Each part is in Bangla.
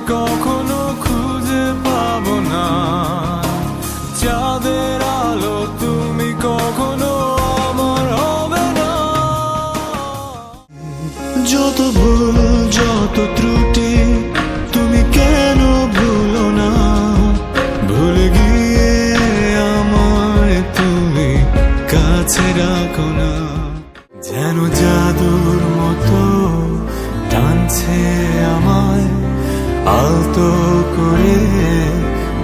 কখনো খুঁজে পাবো না, চাঁদের আলো তুমি কখনো আমার হবে না। যত ভুল যত ত্রুটি তুমি কেন ভুলো না, ভুলে গিয়ে আমায় তুমি কাছে রাখো না। যেন জাদুর মতো টানছে আমায়, আলতো করে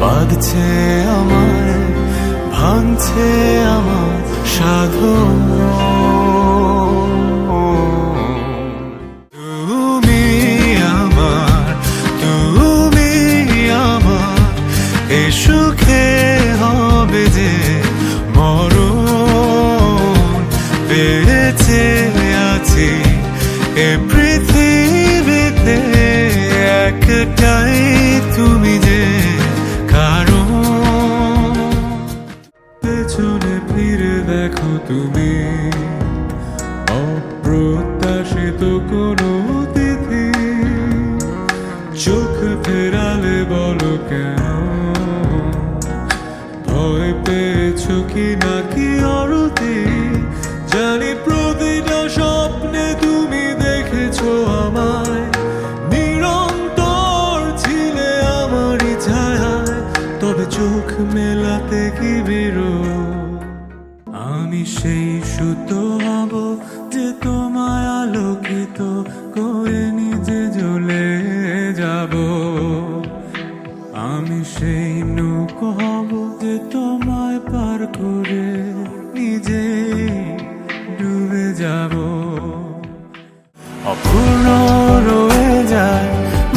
বাঁধছে আমায়, ভাঙছে আমার সাধন। তুমি আমার, তুমি আমার, এ সুখে হবে যে মরণ। বেঁচে আছি এ পৃথিবীতে একটাই তুমি যে কারণ। পেছনে ফিরে দেখো তুমি, অপ্রত্যাশিত কোনো অতিথি, চোখ ফেরালে বলো কেন, ভয় পেয়েছো কি নাকি আরতি। জানি প্রতিটা স্বপ্নে তুমি দেখেছো আমায়, নিরন্তর ছিলে আমারই ছায়ায়, তবে চোখ মেলাতে কি বিরোধ। আমি সেই সুতো হব যে তোমায় আলোকিত করে নিজে জ্বলে যাব। আমি সেই নৌকো হব যে তোমায় পার করে নিজে ডুবে যাব। অপূর্ণ রয়ে যায়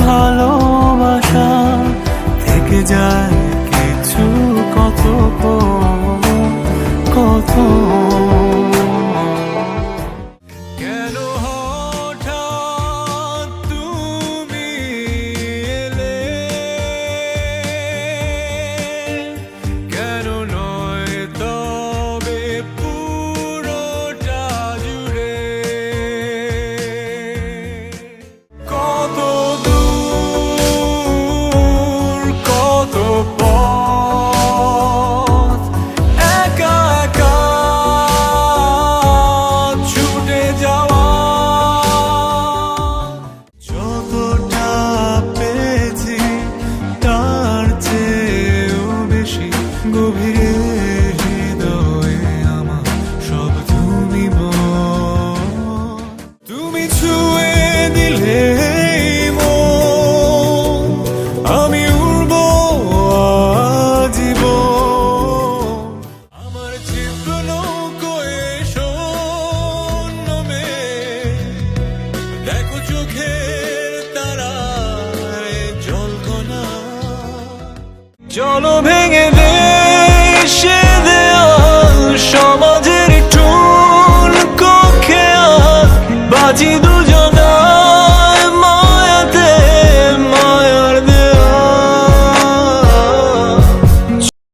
ভালোবাসা, থেকে যায় কিছু কত কত। কেন হঠাৎ তুমি এলে, কেন নয় তবে পুরোটা জুড়ে। কত দূর কত পথ একা একা ছুটে যাওয়া। যতটা পেয়েছি তার চেয়েও বেশি গভীরে হৃদয়ে আমার সব তুমি বল। তুমি ছুঁয়ে দিলে মন, আমি উড়ব আজীবন। আমার চিত্র নৌকোয় শূন্য মেঘ, দেখো চোখের তারায় জলকণা। চলো ভেঙে